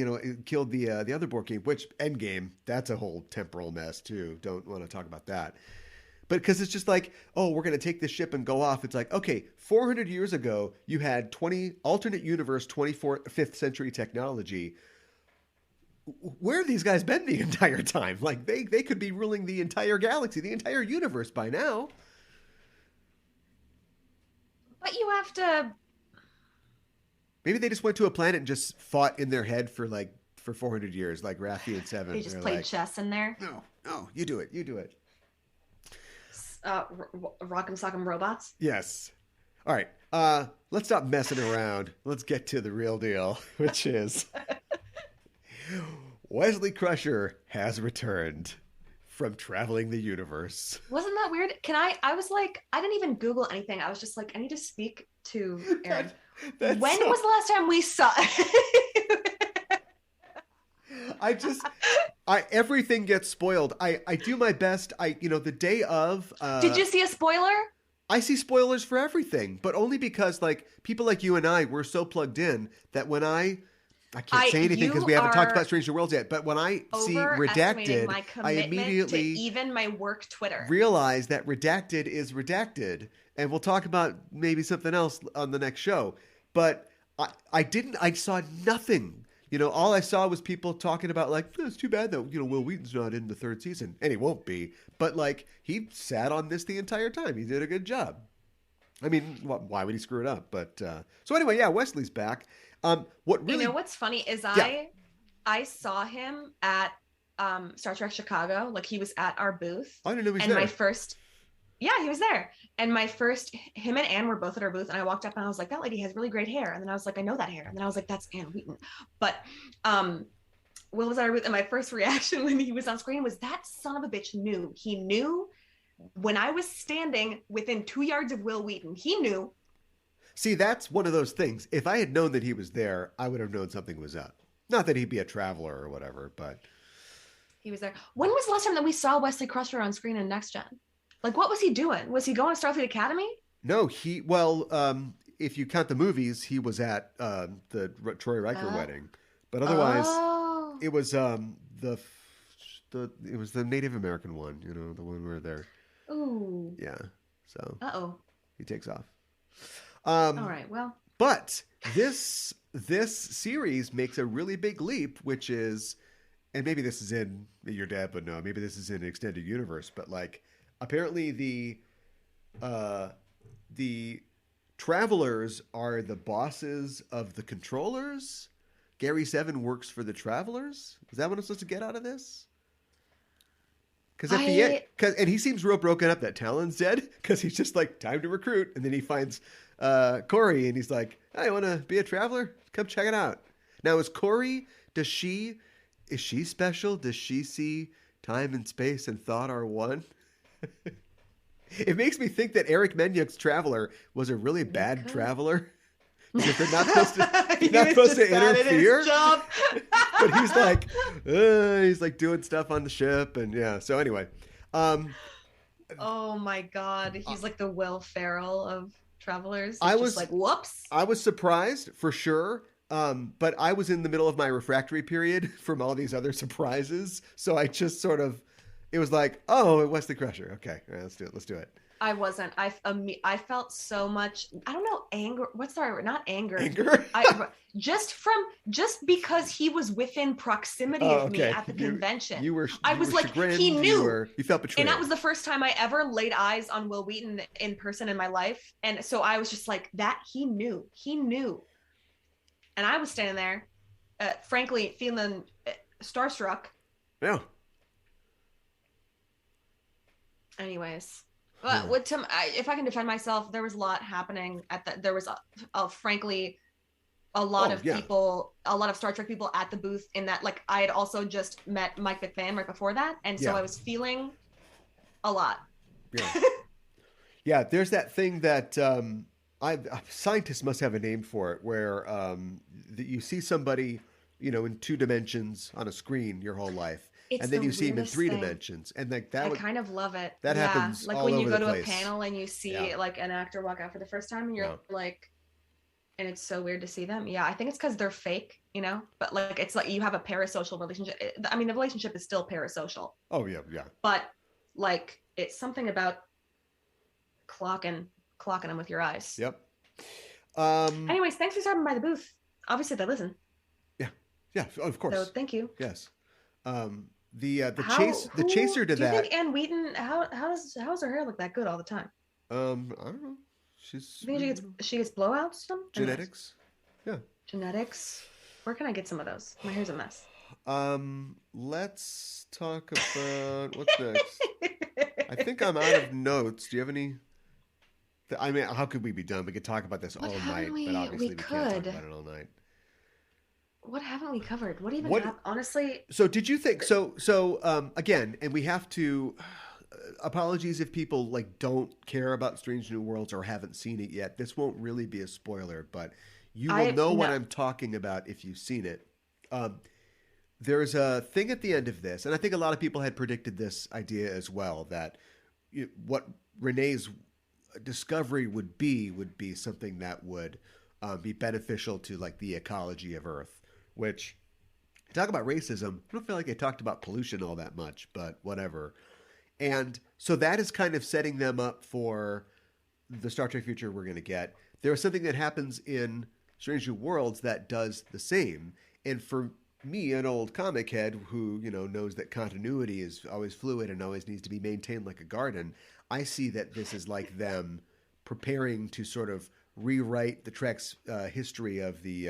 killed the other Borg king, which Endgame, that's a whole temporal mess too. Don't want to talk about that. But because it's just like, oh, we're going to take this ship and go off. It's like, okay, 400 years ago, you had alternate universe, 25th century technology. Where have these guys been the entire time? Like, they could be ruling the entire galaxy, the entire universe by now. But you have to... Maybe they just went to a planet and just fought in their head for 400 years, like Raffi and Seven. They just played chess in there? No, you do it. Rock'em Sock'em Robots? Yes. All right. Let's stop messing around. Let's get to the real deal, which is... Wesley Crusher has returned from traveling the universe. Wasn't that weird? I was like, I didn't even Google anything. I was just like, I need to speak to Aaron. When was the last time we saw everything gets spoiled. I do my best. The day of... Did you see a spoiler? I see spoilers for everything, but only because like people like you and I were so plugged in that when I can't say anything because we haven't talked about Stranger Worlds yet, but when I see Redacted, I immediately even my work Twitter realize that Redacted is Redacted, and we'll talk about maybe something else on the next show. But I saw nothing. All I saw was people talking about like, it's too bad that Will Wheaton's not in the third season, and he won't be. But like, he sat on this the entire time. He did a good job. I mean, why would he screw it up? But so anyway, yeah, Wesley's back. What really? What's funny is I saw him at Star Trek Chicago. Like, he was at our booth. I didn't know he was there. Yeah, he was there. And him and Anne were both at our booth, and I walked up and I was like, that lady has really great hair. And then I was like, I know that hair. And then I was like, that's Anne Wheaton. But Will was at our booth, and my first reaction when he was on screen was, that son of a bitch knew. He knew when I was standing within 2 yards of Will Wheaton. He knew. See, that's one of those things. If I had known that he was there, I would have known something was up. Not that he'd be a traveler or whatever, but he was there. When was the last time that we saw Wesley Crusher on screen in Next Gen? Like, what was he doing? Was he going to Starfleet Academy? No, if you count the movies, he was at the Troy Riker wedding, but otherwise, it was it was the Native American one. You know, the one where they're. Ooh. Yeah. So. He takes off. All right. Well. But this series makes a really big leap, which is, and maybe this is in your dad would know. Maybe this is in Extended Universe, but like apparently the Travelers are the bosses of the Controllers. Gary Seven works for the Travelers. Is that what I'm supposed to get out of this? Because at the end, and he seems real broken up that Talon's dead, because he's just like, time to recruit, and then he finds Corey, and he's like, hey, I want to be a Traveler? Come check it out. Now, is Corey, is she special? Does she see time and space and thought are one? It makes me think that Eric Menyuk's Traveler was a really bad Traveler. Because they're not supposed to interfere. But he's like doing stuff on the ship, and yeah. So anyway, oh my God, he's like the Will Ferrell of Travelers. I was like, whoops. I was surprised for sure, but I was in the middle of my refractory period from all these other surprises, so I just sort of, it was like, oh, Wesley Crusher. Okay, all right, let's do it. I wasn't. I felt so much. I don't know, anger. What's the right word? Not anger. Anger. Just because he was within proximity of me at the convention. I was like, he knew. You felt betrayed. And that was the first time I ever laid eyes on Will Wheaton in person in my life, and so I was just like, that he knew. He knew. And I was standing there, frankly, feeling starstruck. Yeah. Anyways. But if I can defend myself, there was a lot happening at that. There was, frankly, a lot of people, a lot of Star Trek people at the booth. In that, like, I had also just met Mike McMahon right before that, and so I was feeling a lot. Yeah, yeah. There's that thing that scientists must have a name for it, where you see somebody, in 2 dimensions on a screen your whole life. And then you see him in 3 dimensions, and like that. I kind of love it. That happens like all when you over go the to place. a panel and you see like an actor walk out for the first time, and you're like, and it's so weird to see them. Yeah, I think it's because they're fake, But like, it's like you have a parasocial relationship. I mean, the relationship is still parasocial. Oh yeah, yeah. But like, it's something about clocking them with your eyes. Yep. Anyways, thanks for stopping by the booth. Obviously, they listen. Yeah, of course. So thank you. Yes. The chaser to that. Do you think Anne Wheaton? How does her hair look that good all the time? I don't know. You think she gets blowouts? Genetics. Yeah. Genetics. Where can I get some of those? My hair's a mess. Let's talk about what's next. I think I'm out of notes. Do you have any? I mean, how could we be done? We could talk about this all night, but obviously we can't talk about it all night. What haven't we covered? What even happened? Honestly. So did you think so again, and we have to apologies if people like don't care about Strange New Worlds or haven't seen it yet. This won't really be a spoiler, but you will know what I'm talking about if you've seen it. There's a thing at the end of this, and I think a lot of people had predicted this idea as well, that what Renee's discovery would be something that would be beneficial to like the ecology of Earth. Which, talk about racism, I don't feel like I talked about pollution all that much, but whatever. And so that is kind of setting them up for the Star Trek future we're going to get. There is something that happens in Strange New Worlds that does the same. And for me, an old comic head who, knows that continuity is always fluid and always needs to be maintained like a garden, I see that this is like them preparing to sort of rewrite the Trek's history of the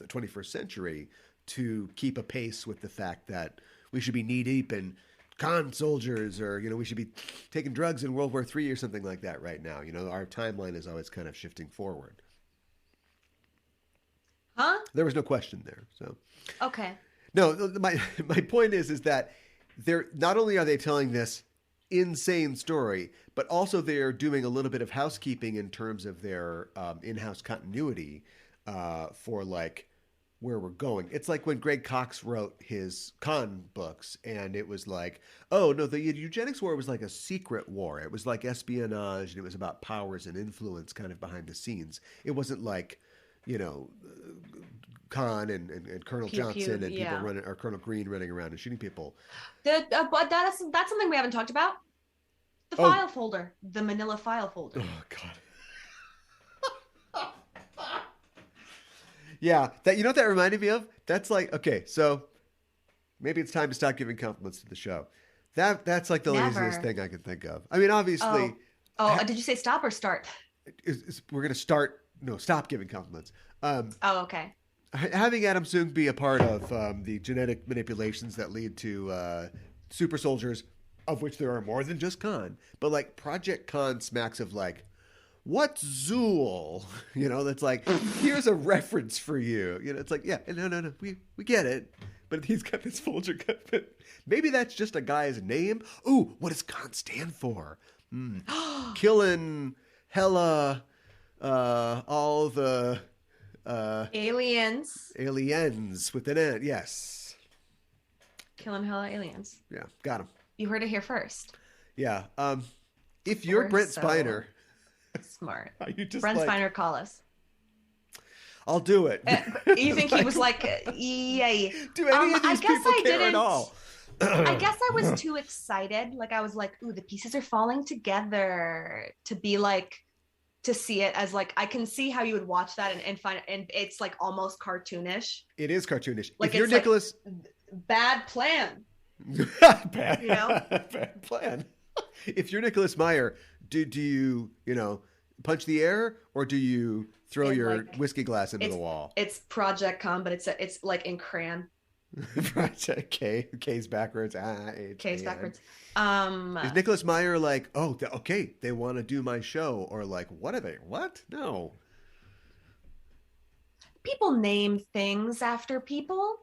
21st century to keep a pace with the fact that we should be knee deep in Khan soldiers, or we should be taking drugs in World War III or something like that right now. Our timeline is always kind of shifting forward. Huh? There was no question there. So okay. No, my point is that they're not only are they telling this insane story, but also they're doing a little bit of housekeeping in terms of their in-house continuity for like where we're going. It's like when Greg Cox wrote his Khan books, and it was like, oh no, the eugenics war was like a secret war. It was like espionage, and it was about powers and influence kind of behind the scenes. It wasn't like, Khan and Colonel Johnson and people running, or Colonel Green running around and shooting people. But that's something we haven't talked about. The file folder, the Manila file folder. Oh God. Yeah, that what that reminded me of? That's like, okay, so maybe it's time to stop giving compliments to the show. That's like the laziest thing I can think of. I mean, obviously. Did you say stop or start? We're gonna start. No, stop giving compliments. Okay. Having Adam Soong be a part of the genetic manipulations that lead to super soldiers, of which there are more than just Khan, but like Project Khan smacks of like, what's Zool? That's like, here's a reference for you. It's like, yeah, no, we get it. But he's got this folder cut. But maybe that's just a guy's name. Ooh, what does Khan stand for? Killing hella all the aliens with an N. Yes. Killing hella aliens. Yeah, got him. You heard it here first. Yeah. If you're Brent Spiner. Smart. Are you just Brent Spiner, call us. I'll do it. You think he was like, yay. Do any of these people care at all? I guess I was too excited. Like I was like, ooh, the pieces are falling together, to be like, to see it as like, I can see how you would watch that and find it, and it's like almost cartoonish. It is cartoonish. Like if you're Nicholas, bad plan. Bad plan. If you're Nicholas Meyer, do you punch the air, or do you throw your whiskey glass into the wall? It's Project Khan, but it's like in crayon. Project K's backwards. K's backwards. Is Nicholas Meyer like, oh, okay, they want to do my show, or like, what are they? What? No. People name things after people,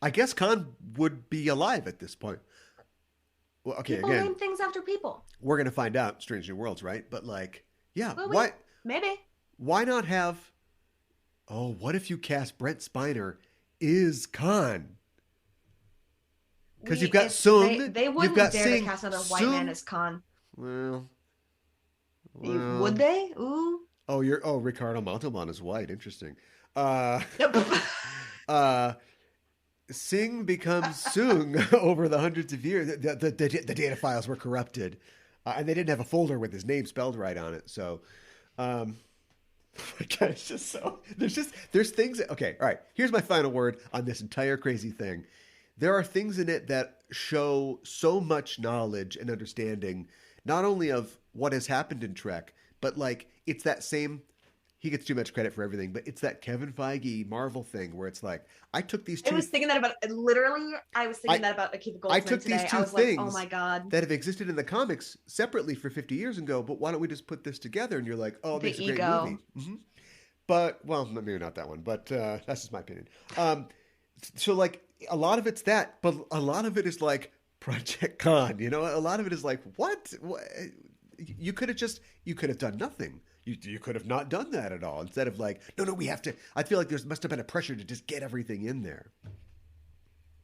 I guess Khan would be alive at this point. Well, okay, people name things after people. We're gonna find out. Strange New Worlds, right? But like, yeah, maybe. Why not have? Oh, what if you cast Brent Spiner is Khan? Because you've got Soong. They wouldn't dare to cast another white man as Khan. Well, would they? Ooh. Oh, Ricardo Montalban is white. Interesting. Singh becomes Soong over the hundreds of years. The data files were corrupted, and they didn't have a folder with his name spelled right on it. So, it's just so there's things. Okay, all right. Here's my final word on this entire crazy thing. There are things in it that show so much knowledge and understanding, not only of what has happened in Trek, but like it's that same. He gets too much credit for everything, but it's that Kevin Feige Marvel thing where it's like, I took these two. I was thinking that about Akiva Goldsman. I took today. these two things like, oh my God, that have existed in the comics separately for 50 years and go, but why don't we just put this together? And you're like, oh, it makes a great movie. Mm-hmm. But, well, maybe not that one, but that's just my opinion. So like a lot of it's that, but a lot of it is like Project Khan, a lot of it is like, what? You could have done nothing. You could have not done that at all. Instead of like, no, we have to. I feel like there must have been a pressure to just get everything in there.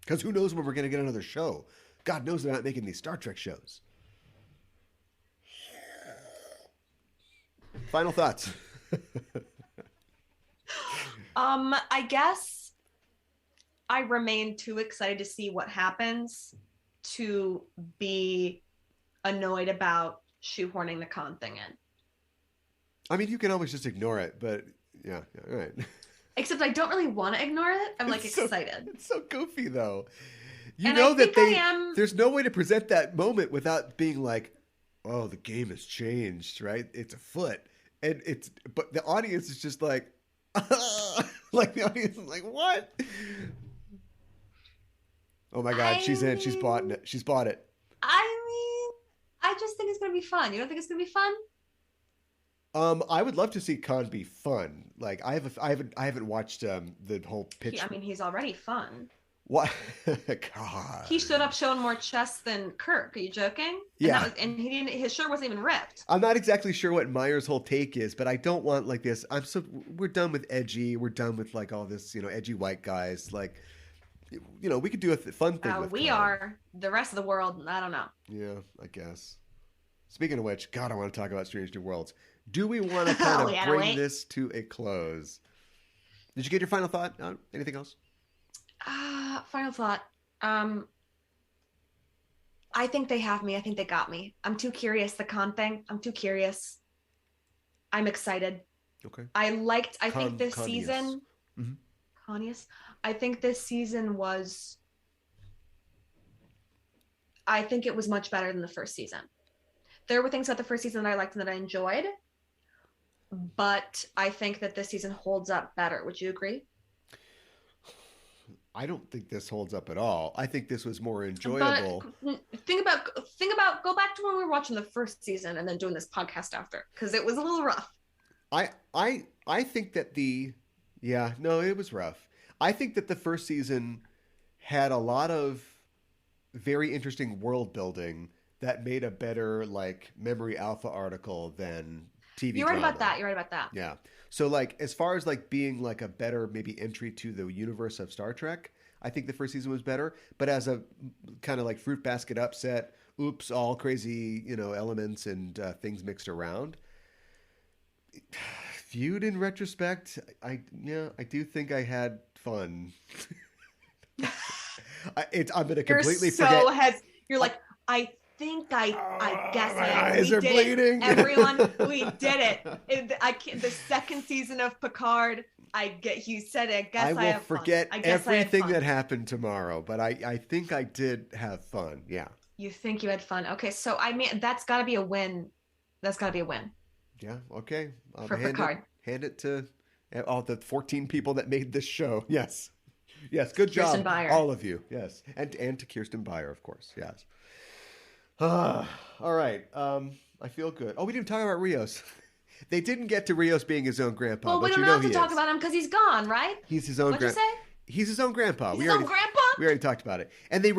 Because who knows when we're going to get another show? God knows they're not making these Star Trek shows. Final thoughts. I guess I remain too excited to see what happens to be annoyed about shoehorning the Khan thing in. I mean, you can always just ignore it, but yeah, all right. Except I don't really want to ignore it. I'm like excited. It's so goofy though. There's no way to present that moment without being like, oh, the game has changed, right? It's afoot. But the audience is just like, like the audience is like, what? Oh my God, she's in. She's bought it. She's bought it. I just think it's going to be fun. You don't think it's going to be fun? I would love to see Khan be fun. Like I haven't watched the whole pitch. He's already fun. What? God. He showed up showing more chest than Kirk. Are you joking? Yeah. And he didn't. His shirt wasn't even ripped. I'm not exactly sure what Meyer's whole take is, but I don't want like this. We're done with edgy. We're done with like all this, edgy white guys. Like, we could do a fun thing. With we Khan. Are the rest of the world. I don't know. Yeah, I guess. Speaking of which, God, I want to talk about Strange New Worlds. Do we want to kind of bring this to a close? Did you get your final thought? Anything else? Final thought. I think they have me. I think they got me. I'm too curious. The Khan thing. I'm too curious. I'm excited. Okay. I think this season. Mm-hmm. Connius. I think this season was. I think it was much better than the first season. There were things about the first season that I liked and that I enjoyed, but I think that this season holds up better. Would you agree? I don't think this holds up at all. I think this was more enjoyable. But think about, go back to when we were watching the first season and then doing this podcast after, because it was a little rough. I think that it was rough. I think that the first season had a lot of very interesting world building that made a better like Memory Alpha article than TV You're right drama. about that. Yeah. So like as far as like being like a better maybe entry to the universe of Star Trek, I think the first season was better. But as a kind of like fruit basket upset, oops, all crazy, elements and things mixed around. Viewed in retrospect, I do think I had fun. I'm going to completely forget. You're like, I guess my eyes are bleeding. Everyone, we did it. The second season of Picard, you said it. I will forget everything that happened tomorrow, but I think I did have fun. Yeah. You think you had fun? Okay, so that's got to be a win. That's got to be a win. Yeah. Okay. For Picard. Hand it to all the 14 people that made this show. Yes. Yes. Good job, all of you. Yes, and to Kirsten Beyer, of course. Yes. All right. I feel good. Oh, we didn't talk about Rios. They didn't get to Rios being his own grandpa. Well, we don't have to talk about him because he's gone, right? He's his own grandpa. What'd you say? He's his own grandpa. His own grandpa? We already talked about it. And they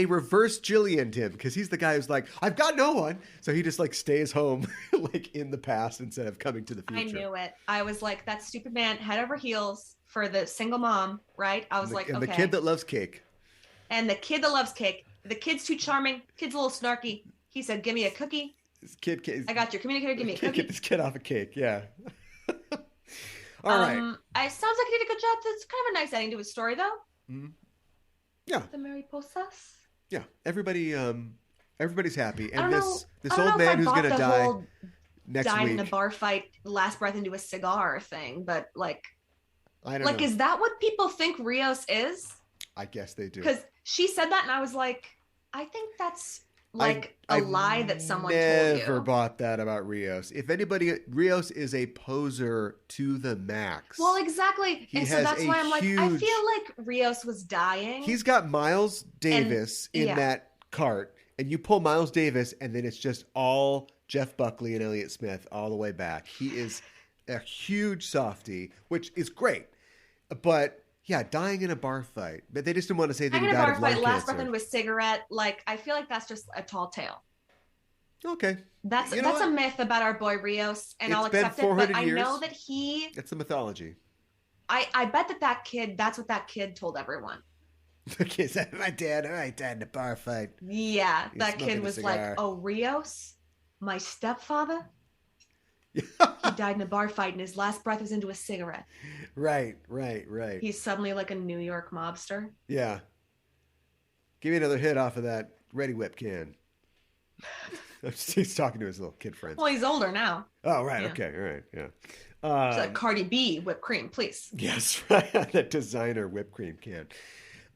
reversed Jillian'd him because he's the guy who's like, I've got no one. So he just like stays home like in the past instead of coming to the future. I knew it. I was like, that stupid man head over heels for the single mom, right? I was the kid that loves cake. And the kid that loves cake. The kid's too charming. Kid's a little snarky. He said, give me a cookie. This kid. I got your communicator. Give me a cookie. Get this kid off a cake. Yeah. All right. It sounds like he did a good job. That's kind of a nice ending to his story, though. Mm-hmm. Yeah. The Mariposas. Yeah. Everybody's happy. And this old man who's going to die next week. Died in a bar fight, last breath into a cigar thing. But like, I don't know. Is that what people think Rios is? I guess they do. Because she said that and I was like, I think that's a lie that someone told you. Never bought that about Rios. If anybody, Rios is a poser to the max. Well, exactly. And so that's why I'm like, I feel like Rios was dying. He's got Miles Davis in that cart, and you pull Miles Davis, and then it's just all Jeff Buckley and Elliott Smith all the way back. He is a huge softie, which is great. But yeah, dying in a bar fight. But they just didn't want to say that he died of lung cancer. Dying in a bar fight, last breath into a cigarette. Like, I feel like that's just a tall tale. Okay. That's a myth about our boy Rios, and I'll accept it. But I know that it's a mythology. I bet that kid, that's what that kid told everyone. Okay, so my dad died in a bar fight. Yeah, that kid was like, oh, Rios, my stepfather? He died in a bar fight and his last breath was into a cigarette. Right. He's suddenly like a New York mobster. Yeah. Give me another hit off of that Ready Whip can. He's talking to his little kid friends. Well, he's older now. Oh, right. Yeah. Okay. All right. Yeah. So Cardi B whipped cream, please. Yes. Right. That designer whipped cream can.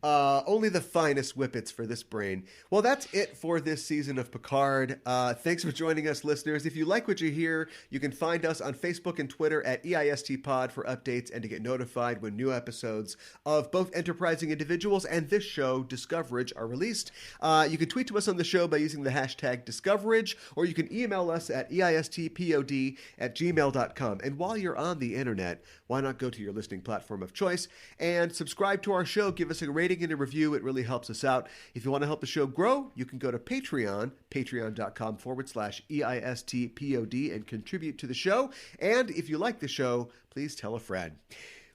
Only the finest whippets for this brain. Well, that's it for this season of Picard. Thanks for joining us, listeners. If you like what you hear, you can find us on Facebook and Twitter at EISTPod for updates and to get notified when new episodes of both Enterprising Individuals and this show, Discoverage, are released. You can tweet to us on the show by using the hashtag Discoverage, or you can email us at eistpod@gmail.com. And while you're on the internet, why not go to your listening platform of choice and subscribe to our show? Give us a rating and a review. It really helps us out. If you want to help the show grow, you can go to Patreon, patreon.com/EISTPOD, and contribute to the show. And if you like the show, please tell a friend.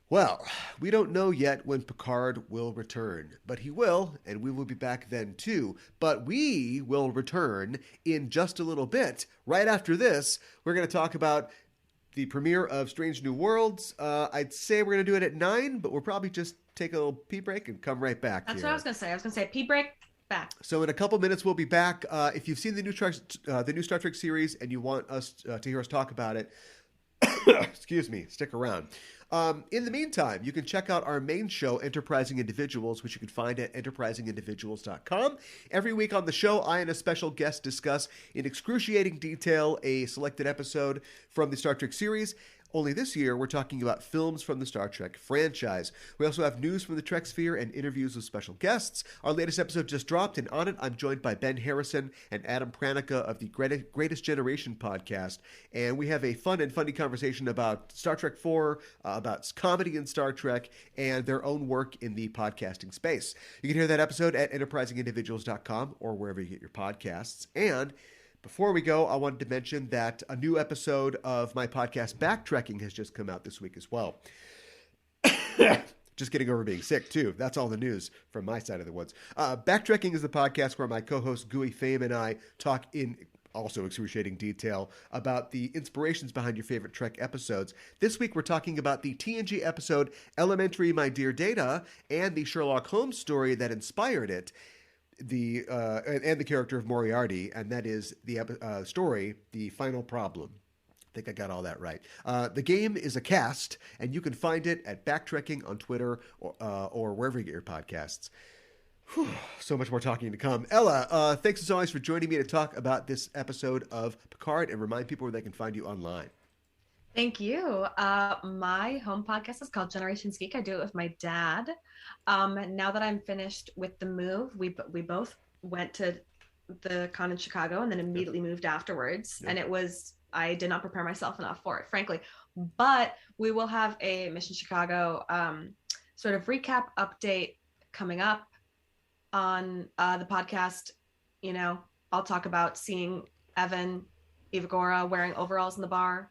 Well, we don't know yet when Picard will return, but he will, and we will be back then too. But we will return in just a little bit. Right after this, we're going to talk about the premiere of Strange New Worlds. I'd say we're going to do it at 9, but we'll probably just take a little pee break and come right back. That's what I was going to say. I was going to say pee break, back. So in a couple minutes, we'll be back. If you've seen the new Star Trek series and you want us to hear us talk about it, excuse me, stick around. In the meantime, you can check out our main show, Enterprising Individuals, which you can find at enterprisingindividuals.com. Every week on the show, I and a special guest discuss in excruciating detail a selected episode from the Star Trek series. Only this year, we're talking about films from the Star Trek franchise. We also have news from the Trek Sphere and interviews with special guests. Our latest episode just dropped, and on it, I'm joined by Ben Harrison and Adam Pranica of the Greatest Generation podcast. And we have a fun and funny conversation about Star Trek 4, about comedy in Star Trek, and their own work in the podcasting space. You can hear that episode at enterprisingindividuals.com or wherever you get your podcasts. And before we go, I wanted to mention that a new episode of my podcast, Backtrekking, has just come out this week as well. Just getting over being sick, too. That's all the news from my side of the woods. Backtrekking is the podcast where my co-host Gooey Fame and I talk in also excruciating detail about the inspirations behind your favorite Trek episodes. This week, we're talking about the TNG episode Elementary, My Dear Data, and the Sherlock Holmes story that inspired it. And the character of Moriarty, and that is the story, The Final Problem. I think I got all that right. The game is a cast, and you can find it at Backtrekking on Twitter or wherever you get your podcasts. Whew, so much more talking to come. Ella, thanks as always for joining me to talk about this episode of Picard and remind people where they can find you online. Thank you. My home podcast is called Generations Geek. I do it with my dad. Now that I'm finished with the move, we both went to the con in Chicago and then immediately moved afterwards. Yep. And I did not prepare myself enough for it, frankly. But we will have a Mission Chicago sort of recap update coming up on the podcast. You know, I'll talk about seeing Evan Ivagora wearing overalls in the bar.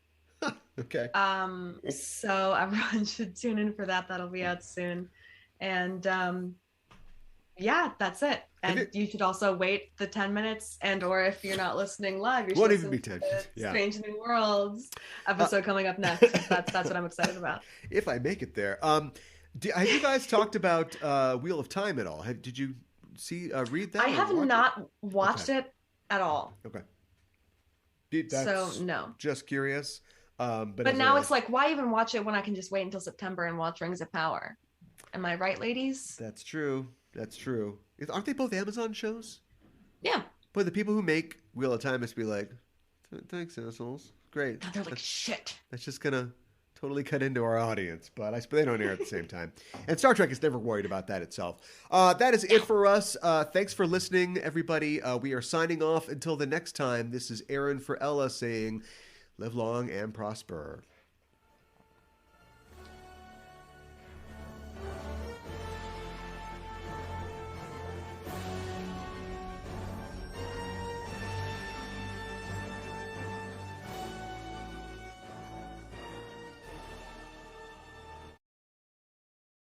Okay. So everyone should tune in for that. That'll be out soon. And yeah, that's it. And you should also wait the 10 minutes, and or if you're not listening live, you should listen to the Strange New Worlds episode coming up next. That's what I'm excited about. If I make it there. Have you guys talked about Wheel of Time at all? Did you read that? I have not watched it at all. Okay. So no. Just curious. But now it's like, why even watch it when I can just wait until September and watch Rings of Power? Am I right, ladies? That's true. Aren't they both Amazon shows? Yeah. But the people who make Wheel of Time must be like, thanks, assholes. Great. No, they're like, shit. That's just going to totally cut into our audience, but they don't air at the same time. And Star Trek is never worried about that itself. That is it for us. Thanks for listening, everybody. We are signing off until the next time. This is Aaron for Ella saying, live long and prosper.